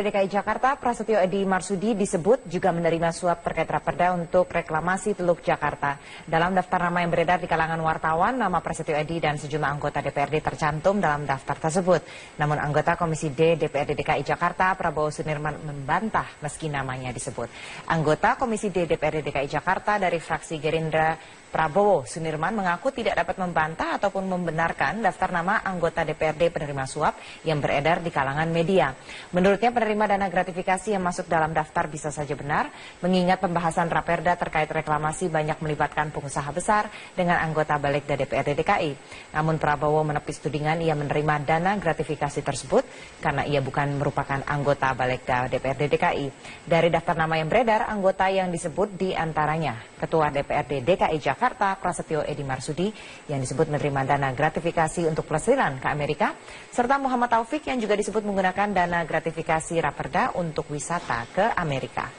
DKI Jakarta, Prasetyo Edy Marsudi disebut juga menerima suap terkait raperda untuk reklamasi Teluk Jakarta. Dalam daftar nama yang beredar di kalangan wartawan, nama Prasetyo Edy dan sejumlah anggota DPRD tercantum dalam daftar tersebut. Namun anggota Komisi D DPRD DKI Jakarta, Prabowo Sunirman, membantah meski namanya disebut. Anggota Komisi D DPRD DKI Jakarta dari fraksi Gerindra, Prabowo Sunirman, mengaku tidak dapat membantah ataupun membenarkan daftar nama anggota DPRD penerima suap yang beredar di kalangan media. Menurutnya penerima dana gratifikasi yang masuk dalam daftar bisa saja benar, mengingat pembahasan raperda terkait reklamasi banyak melibatkan pengusaha besar dengan anggota Balegda DPRD DKI. Namun Prabowo menepis tudingan ia menerima dana gratifikasi tersebut karena ia bukan merupakan anggota Balegda DPRD DKI. Dari daftar nama yang beredar, anggota yang disebut diantaranya Ketua DPRD DKI Jakarta, Prasetyo Edy Marsudi, yang disebut menerima dana gratifikasi untuk pelesiran ke Amerika, serta Muhammad Taufik yang juga disebut menggunakan dana gratifikasi raperda untuk wisata ke Amerika.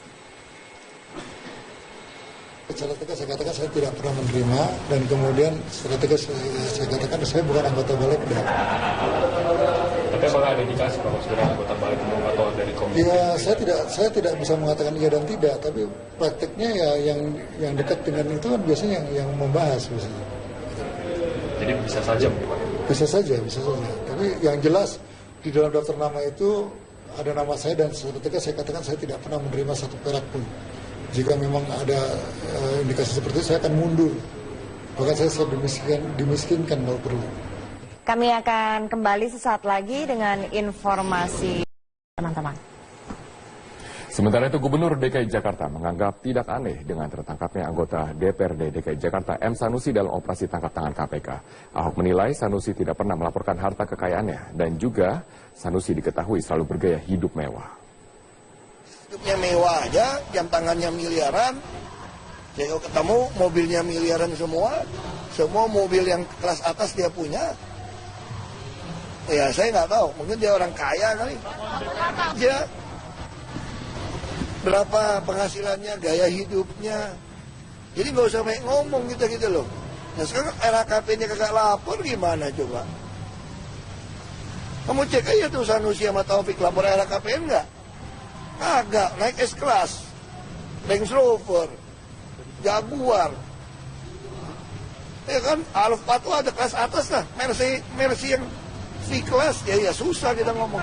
Secara tegas saya katakan saya tidak pernah menerima, dan kemudian secara tegas saya katakan saya bukan anggota Balegda. Tapi apakah ada indikasi kalau sudah anggota Balegda atau dari komisi? Ya, saya tidak bisa mengatakan iya dan tidak, tapi prakteknya ya yang dekat dengan itu kan biasanya yang membahas biasanya. Jadi bisa saja Pak? Bisa saja. Tapi yang jelas di dalam daftar nama itu ada nama saya, dan secara tegas saya katakan saya tidak pernah menerima satu perak pun. Jika memang ada indikasi seperti itu, saya akan mundur. Bahkan saya dimiskinkan kalau perlu. Kami akan kembali sesaat lagi dengan informasi teman-teman. Sementara itu Gubernur DKI Jakarta menganggap tidak aneh dengan tertangkapnya anggota DPRD DKI Jakarta M. Sanusi dalam operasi tangkap tangan KPK. Ahok menilai Sanusi tidak pernah melaporkan harta kekayaannya, dan juga Sanusi diketahui selalu bergaya hidup mewah. Hidupnya mewah aja, jam tangannya miliaran. Saya ketemu mobilnya miliaran semua mobil yang kelas atas dia punya. Ya saya nggak tahu, mungkin dia orang kaya kali. Dia berapa penghasilannya, gaya hidupnya. Jadi nggak usah banyak ngomong gitu loh. Nah sekarang LHKP-nya kagak lapor, gimana coba? Kamu cek aja tuh Sanusi sama Taufik lapor LHKPN nggak? Agak naik S-Class, Range Rover, Jaguar. Ya kan, Alphard tuh ada kelas atas lah, Mercy yang V-Class, ya susah kita ngomong.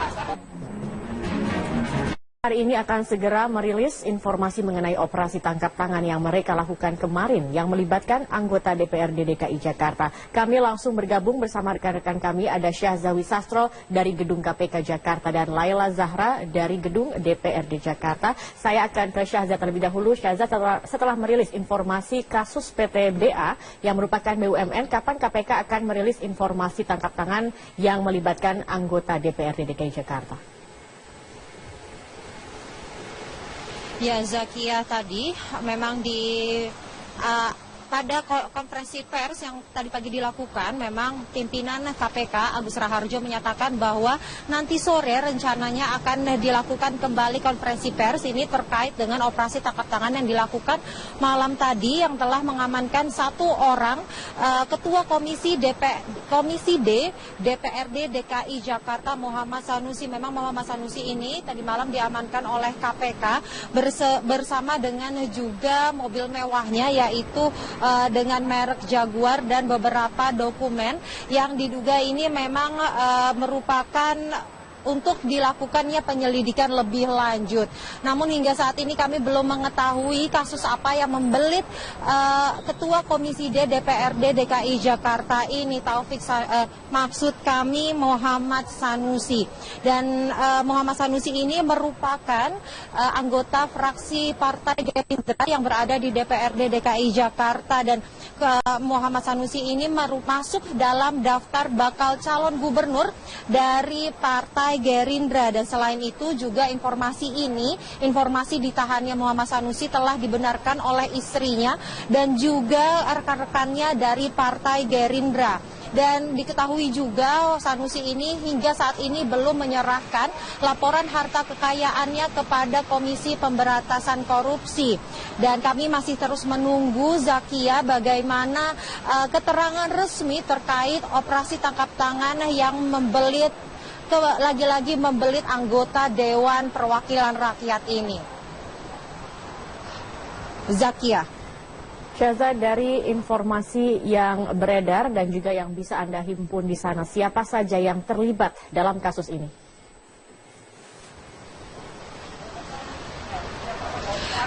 Hari ini akan segera merilis informasi mengenai operasi tangkap tangan yang mereka lakukan kemarin yang melibatkan anggota DPRD DKI Jakarta. Kami langsung bergabung bersama rekan-rekan kami, ada Syahzawi Sastro dari Gedung KPK Jakarta dan Laila Zahra dari Gedung DPRD Jakarta. Saya akan ke Syahza terlebih dahulu. Syahza, setelah merilis informasi kasus PTBA yang merupakan BUMN, kapan KPK akan merilis informasi tangkap tangan yang melibatkan anggota DPRD DKI Jakarta? Ya, Zakia, tadi memang pada konferensi pers yang tadi pagi dilakukan, memang pimpinan KPK Agus Raharjo menyatakan bahwa nanti sore rencananya akan dilakukan kembali konferensi pers ini terkait dengan operasi tangkap tangan yang dilakukan malam tadi yang telah mengamankan satu orang Ketua Komisi D DPRD DKI Jakarta Muhammad Sanusi. Memang Muhammad Sanusi ini tadi malam diamankan oleh KPK bersama dengan juga mobil mewahnya, yaitu dengan merek Jaguar, dan beberapa dokumen yang diduga ini memang merupakan untuk dilakukannya penyelidikan lebih lanjut. Namun hingga saat ini kami belum mengetahui kasus apa yang membelit Ketua Komisi D DPRD DKI Jakarta ini, maksud kami Muhammad Sanusi. Dan Muhammad Sanusi ini merupakan anggota fraksi Partai Gerindra yang berada di DPRD DKI Jakarta, dan Muhammad Sanusi ini masuk dalam daftar bakal calon gubernur dari Partai Gerindra. Dan selain itu juga informasi ditahannya Muhammad Sanusi telah dibenarkan oleh istrinya dan juga rekan-rekannya dari Partai Gerindra. Dan diketahui juga Sanusi ini hingga saat ini belum menyerahkan laporan harta kekayaannya kepada Komisi Pemberantasan Korupsi. Dan kami masih terus menunggu, Zakia, bagaimana keterangan resmi terkait operasi tangkap tangan yang membelit lagi-lagi membelit anggota Dewan Perwakilan Rakyat ini. Zakia. Syaza, dari informasi yang beredar dan juga yang bisa Anda himpun di sana, siapa saja yang terlibat dalam kasus ini?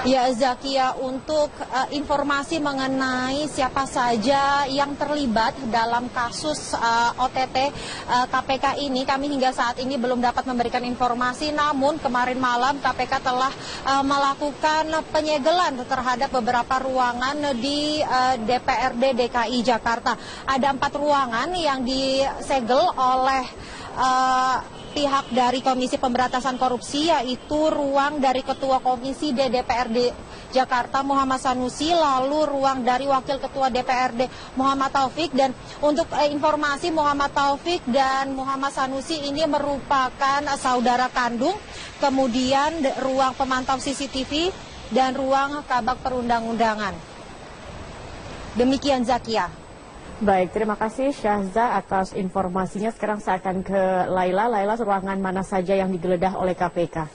Ya Zakia, untuk informasi mengenai siapa saja yang terlibat dalam kasus OTT KPK ini, kami hingga saat ini belum dapat memberikan informasi. Namun kemarin malam KPK telah melakukan penyegelan terhadap beberapa ruangan di DPRD DKI Jakarta. Ada 4 ruangan yang disegel oleh pihak dari Komisi Pemberantasan Korupsi, yaitu ruang dari Ketua Komisi DPRD Jakarta Muhammad Sanusi, lalu ruang dari Wakil Ketua DPRD Muhammad Taufik. Dan untuk informasi, Muhammad Taufik dan Muhammad Sanusi ini merupakan saudara kandung. Kemudian ruang pemantau CCTV dan ruang kabak perundang-undangan. Demikian Zakia. Baik, terima kasih Syahza atas informasinya. Sekarang saya akan ke Laila. Laila, ruangan mana saja yang digeledah oleh KPK?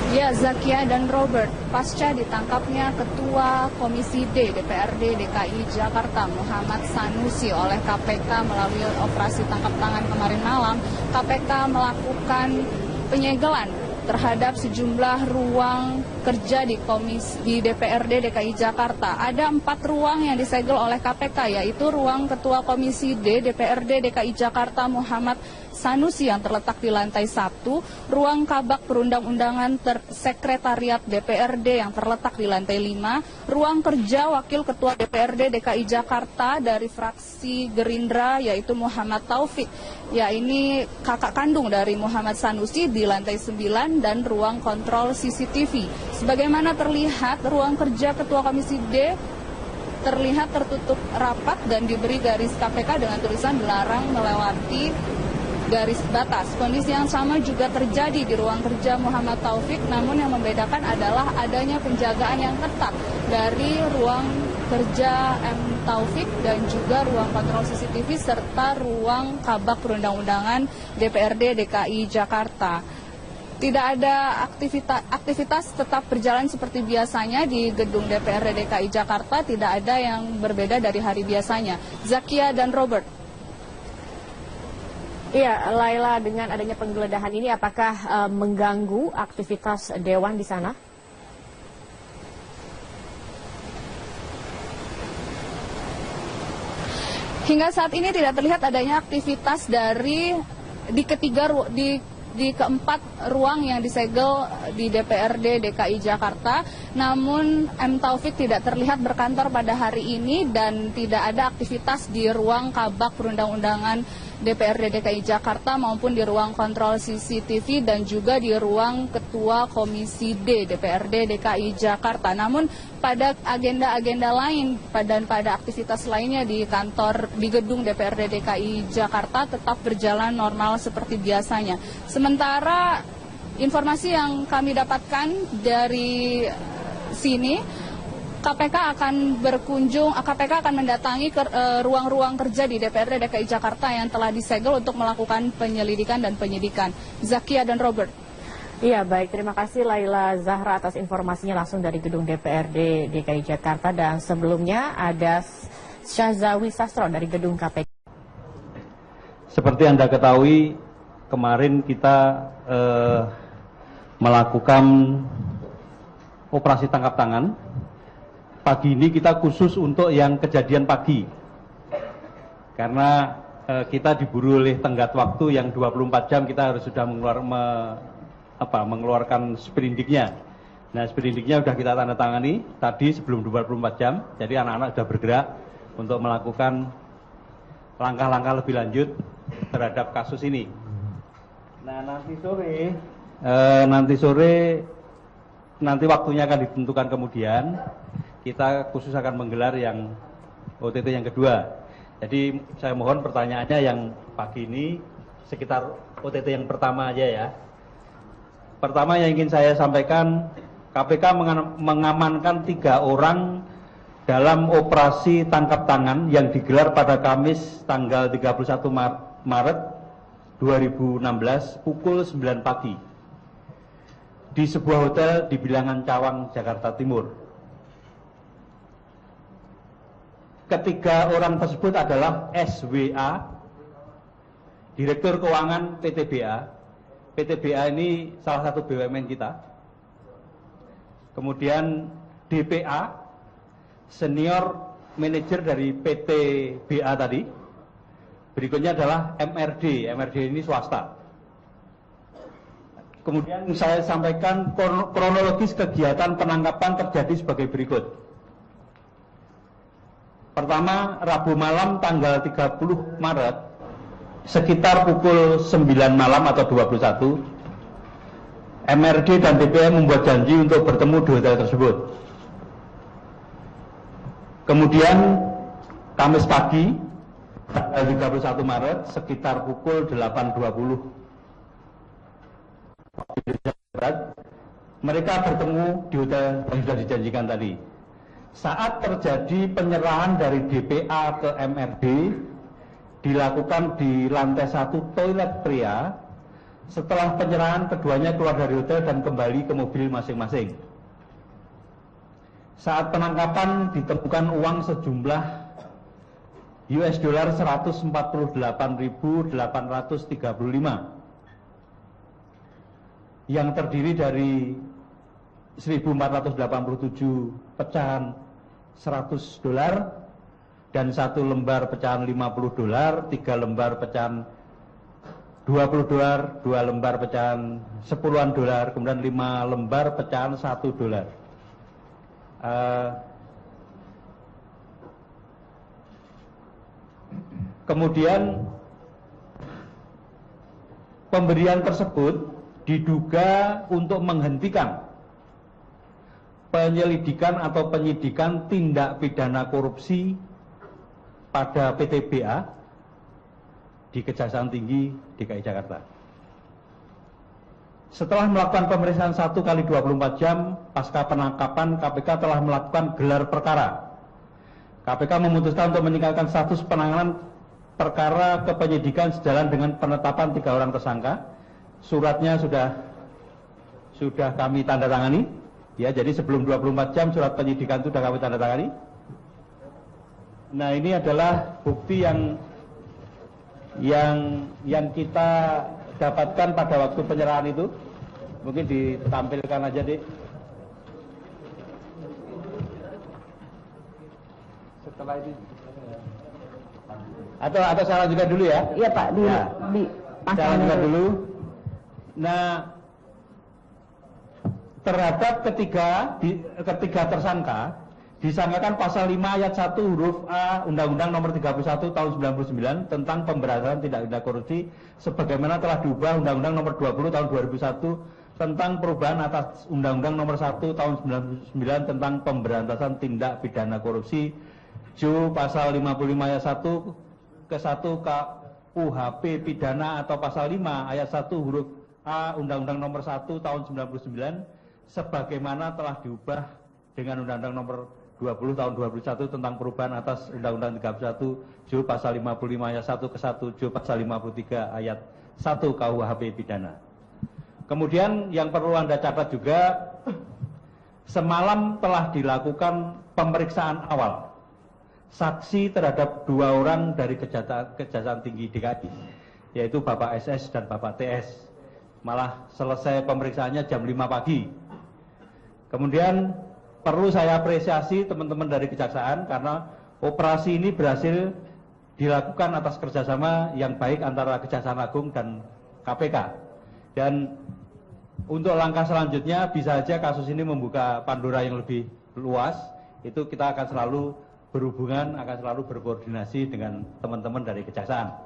Ya, Zakia dan Robert, pasca ditangkapnya Ketua Komisi D DPRD DKI Jakarta Muhammad Sanusi oleh KPK melalui operasi tangkap tangan kemarin malam, KPK melakukan penyegelan terhadap sejumlah ruang kerja di DPRD DKI Jakarta. Ada 4 ruang yang disegel oleh KPK, yaitu ruang Ketua Komisi D DPRD DKI Jakarta Muhammad Sanusi yang terletak di lantai 1, ruang kabak perundang-undangan sekretariat DPRD yang terletak di lantai 5, ruang kerja Wakil Ketua DPRD DKI Jakarta dari fraksi Gerindra yaitu Muhammad Taufik, ya ini kakak kandung dari Muhammad Sanusi, di lantai 9, dan ruang kontrol CCTV. Sebagaimana terlihat, ruang kerja Ketua Komisi D terlihat tertutup rapat dan diberi garis KPK dengan tulisan dilarang melewati garis batas. Kondisi yang sama juga terjadi di ruang kerja Muhammad Taufik, namun yang membedakan adalah adanya penjagaan yang ketat dari ruang kerja M. Taufik dan juga ruang kontrol CCTV serta ruang kabak perundang-undangan DPRD DKI Jakarta. Tidak ada aktivitas tetap berjalan seperti biasanya di gedung DPRD DKI Jakarta, tidak ada yang berbeda dari hari biasanya. Zakia dan Robert. Iya, Laila, dengan adanya penggeledahan ini apakah mengganggu aktivitas Dewan di sana? Hingga saat ini tidak terlihat adanya aktivitas dari di keempat ruang yang disegel di DPRD DKI Jakarta. Namun M. Taufik tidak terlihat berkantor pada hari ini dan tidak ada aktivitas di ruang kabak perundang-undangan DPRD DKI Jakarta maupun di ruang kontrol CCTV dan juga di ruang Ketua Komisi D DPRD DKI Jakarta. Namun pada agenda-agenda lain dan pada aktivitas lainnya di gedung DPRD DKI Jakarta tetap berjalan normal seperti biasanya. Sementara informasi yang kami dapatkan dari sini, KPK akan mendatangi ke ruang-ruang kerja di DPRD DKI Jakarta yang telah disegel untuk melakukan penyelidikan dan penyidikan. Zakia dan Robert. Iya, baik. Terima kasih Laila Zahra atas informasinya langsung dari gedung DPRD DKI Jakarta. Dan sebelumnya ada Syahzawi Sastro dari gedung KPK. Seperti Anda ketahui, kemarin kita melakukan operasi tangkap tangan. Pagi ini kita khusus untuk yang kejadian pagi, karena kita diburu oleh tenggat waktu yang 24 jam kita harus sudah mengeluarkan sprindiknya. Nah, sprindiknya sudah kita tanda tangani tadi sebelum 24 jam, jadi anak-anak sudah bergerak untuk melakukan langkah-langkah lebih lanjut terhadap kasus ini. Nah, nanti waktunya akan ditentukan kemudian. Kita khusus akan menggelar yang OTT yang kedua. Jadi saya mohon pertanyaannya yang pagi ini sekitar OTT yang pertama aja ya. Pertama yang ingin saya sampaikan, KPK mengamankan 3 orang dalam operasi tangkap tangan yang digelar pada Kamis tanggal 31 Maret 2016 pukul 9 pagi di sebuah hotel di Bilangan Cawang, Jakarta Timur. Ketiga orang tersebut adalah SWA, Direktur Keuangan PTBA. PTBA ini salah satu BUMN kita. Kemudian DPA, Senior Manager dari PTBA tadi. Berikutnya adalah MRD. MRD ini swasta. Kemudian saya sampaikan kronologis kegiatan penangkapan terjadi sebagai berikut. Pertama, Rabu malam tanggal 30 Maret sekitar pukul 9 malam atau 21, MRD dan DPA membuat janji untuk bertemu di hotel tersebut. Kemudian Kamis pagi tanggal 31 Maret sekitar pukul 8.20 mereka bertemu di hotel yang sudah dijanjikan tadi. Saat terjadi penyerahan dari DPA ke MRD dilakukan di lantai 1 toilet pria. Setelah penyerahan, keduanya keluar dari hotel dan kembali ke mobil masing-masing. Saat penangkapan ditemukan uang sejumlah US dollar 148.835 yang terdiri dari 1.487 pecahan 100 dolar dan 1 lembar pecahan 50 dolar, 3 lembar pecahan 20 dolar, 2 lembar pecahan 10-an dolar, kemudian 5 lembar pecahan 1 dolar. Kemudian pemberian tersebut diduga untuk menghentikan penyelidikan atau penyidikan tindak pidana korupsi pada PTBA di Kejaksaan Tinggi DKI Jakarta. Setelah melakukan pemeriksaan 1 kali 24 jam pasca penangkapan, KPK telah melakukan gelar perkara. KPK memutuskan untuk meningkatkan status penanganan perkara ke penyidikan sejalan dengan penetapan 3 orang tersangka. Suratnya sudah kami tanda tangani. Ya, jadi sebelum 24 jam surat penyidikan itu sudah kami tanda tangani. Nah, ini adalah bukti yang kita dapatkan pada waktu penyerahan itu. Mungkin ditampilkan aja, Dik. Setelah ini atau saya juga dulu ya? Iya, Pak, saya juga dulu. Nah, terhadap ketiga tersangka disangkakan pasal 5 ayat 1 huruf A Undang-Undang Nomor 31 Tahun 99 tentang pemberantasan tindak pidana korupsi sebagaimana telah diubah Undang-Undang Nomor 20 Tahun 2001 tentang perubahan atas Undang-Undang Nomor 1 Tahun 99 tentang pemberantasan tindak pidana korupsi Ju pasal 55 ayat 1 ke 1 KUHP pidana atau pasal 5 ayat 1 huruf A Undang-Undang Nomor 1 Tahun 99 sebagaimana telah diubah dengan Undang-Undang Nomor 20 Tahun 2001 tentang perubahan atas Undang-Undang 31 Ju pasal 55 ayat 1 ke 1 Ju pasal 53 ayat 1 KUHP pidana. Kemudian yang perlu Anda catat juga, semalam telah dilakukan pemeriksaan awal saksi terhadap 2 orang dari Kejaksaan Tinggi DKI, yaitu Bapak SS dan Bapak TS. Malah selesai pemeriksaannya jam 5 pagi. Kemudian perlu saya apresiasi teman-teman dari Kejaksaan karena operasi ini berhasil dilakukan atas kerjasama yang baik antara Kejaksaan Agung dan KPK. Dan untuk langkah selanjutnya bisa saja kasus ini membuka Pandora yang lebih luas. Itu kita akan selalu berhubungan, akan selalu berkoordinasi dengan teman-teman dari Kejaksaan.